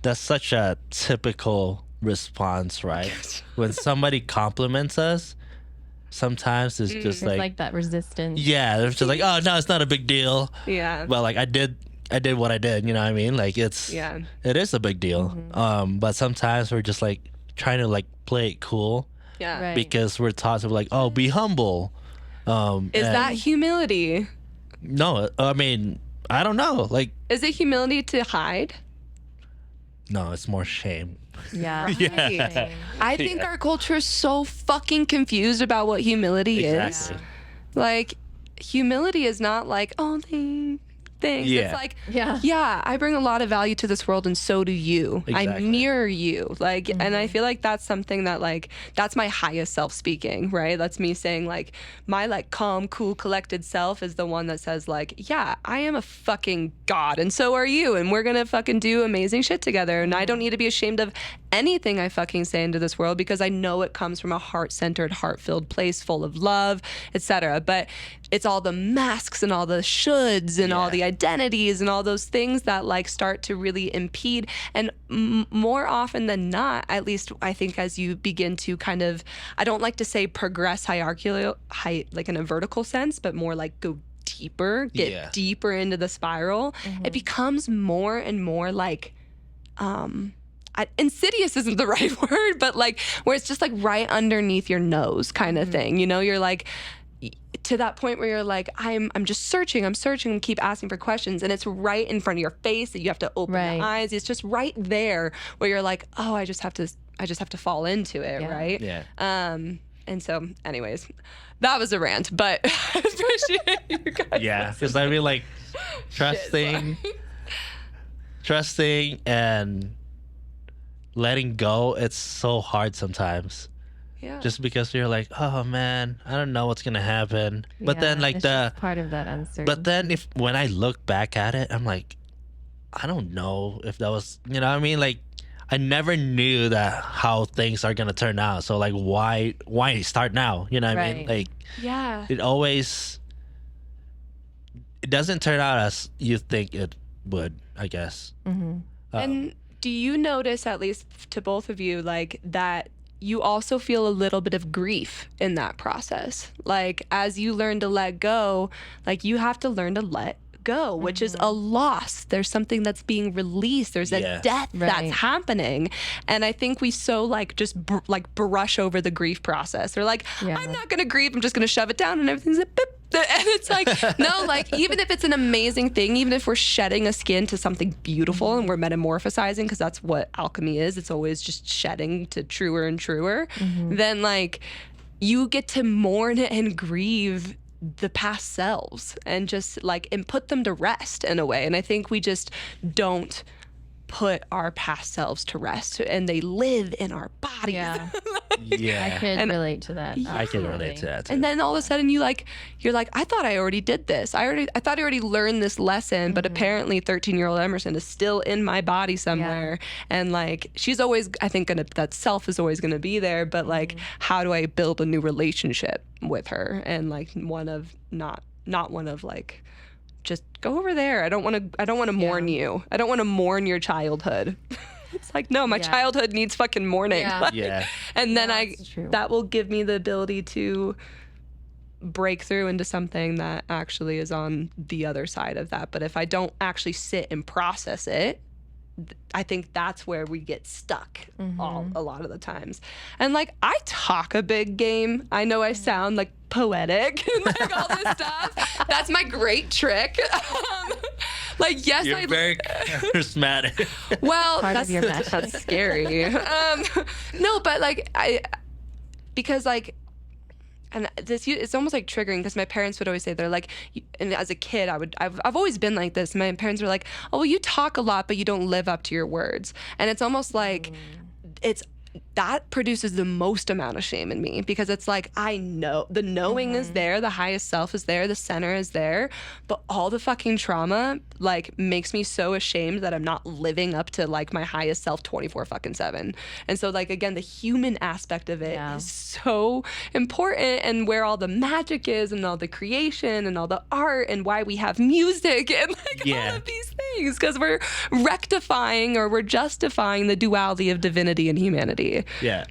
that's such a typical response, right? When somebody compliments us, sometimes it's just There's like that resistance. yeah, they're just like, oh no, it's not a big deal. Yeah. Well, like I did what I did, you know what I mean? Like it is a big deal. But sometimes we're just like trying to like play it cool Yeah. Right. because we're taught to be like, oh, be humble. Is that humility? No, I mean, I don't know. Like, Is it humility to hide? no, it's more shame. Yeah. Right. I think our culture is so fucking confused about what humility Exactly. is. Like, humility is not like, oh, thanks. Yeah. It's like, Yeah. I bring a lot of value to this world and so do you. I Exactly. mirror you. Like, and I feel like that's something that like, that's my highest self speaking, right? That's me saying like, my like calm, cool, collected self is the one that says like, yeah, I am a fucking god and so are you. And we're going to fucking do amazing shit together. And I don't need to be ashamed of anything I fucking say into this world because I know it comes from a heart-centered, heart-filled place full of love, etc. But it's all the masks and all the shoulds and all the identities and all those things that like start to really impede. And more often than not, at least I think as you begin to kind of, I don't like to say progress hierarchical, like in a vertical sense, but more like go deeper, get deeper into the spiral, it becomes more and more like, insidious isn't the right word, but like where it's just like right underneath your nose kind of thing. You know, you're like to that point where you're like, I'm just searching and keep asking for questions. And it's right in front of your face that you have to open your eyes. It's just right there where you're like, oh, I just have to fall into it. Right. Yeah. And so anyways, that was a rant, but I appreciate you guys. Yeah. Because I mean, like, trusting and letting go, it's so hard sometimes. Yeah. Just because you're like, oh man, I don't know what's gonna happen. But then like it's just part of that uncertainty. but then when I look back at it, I'm like, I don't know if that was, you know what I mean? Like, I never knew that how things are gonna turn out. So like, why start now? You know what I mean? Like, yeah, it doesn't turn out as you think it would, I guess. And do you notice, at least to both of you, like that you also feel a little bit of grief in that process? Like as you learn to let go, like you have to learn to let go, which is a loss. There's something that's being released. There's a death that's happening. And I think we so like just brush over the grief process. They're like, I'm not going to grieve. I'm just going to shove it down and everything's like, boop. And it's like, no, like even if it's an amazing thing, even if we're shedding a skin to something beautiful and we're metamorphosizing, because that's what alchemy is, it's always just shedding to truer and truer, then like you get to mourn and grieve the past selves and just like and put them to rest in a way. And I think we just don't put our past selves to rest, and they live in our bodies. I could relate to that. I can relate to that too. And then all of a sudden you're like, I thought I already did this. I thought I already learned this lesson, but apparently 13-year-old Emerson is still in my body somewhere. And like, she's always, I think that self is always gonna be there, but like, how do I build a new relationship with her? And like one of not one of like, just go over there. I don't want to mourn you. I don't want to mourn your childhood. It's like, no, my childhood needs fucking mourning. Like, and then that will give me the ability to break through into something that actually is on the other side of that. But if I don't actually sit and process it, I think that's where we get stuck a lot of the times. And like, I talk a big game. I know I sound like poetic and like all this stuff. That's my great trick. Like, yes, You're very charismatic. Well, that's scary. No, but like because like, and this, it's almost like triggering because my parents would always say, they're like, and as a kid, I've always been like this. My parents were like, oh, well, you talk a lot, but you don't live up to your words. And it's almost like that produces the most amount of shame in me, because it's like, I know the knowing is there, the highest self is there, the center is there, but all the fucking trauma like makes me so ashamed that I'm not living up to like my highest self 24/7. And so like, again, the human aspect of it is so important, and where all the magic is and all the creation and all the art and why we have music and like all of these things, because we're rectifying or we're justifying the duality of divinity and humanity. Yeah.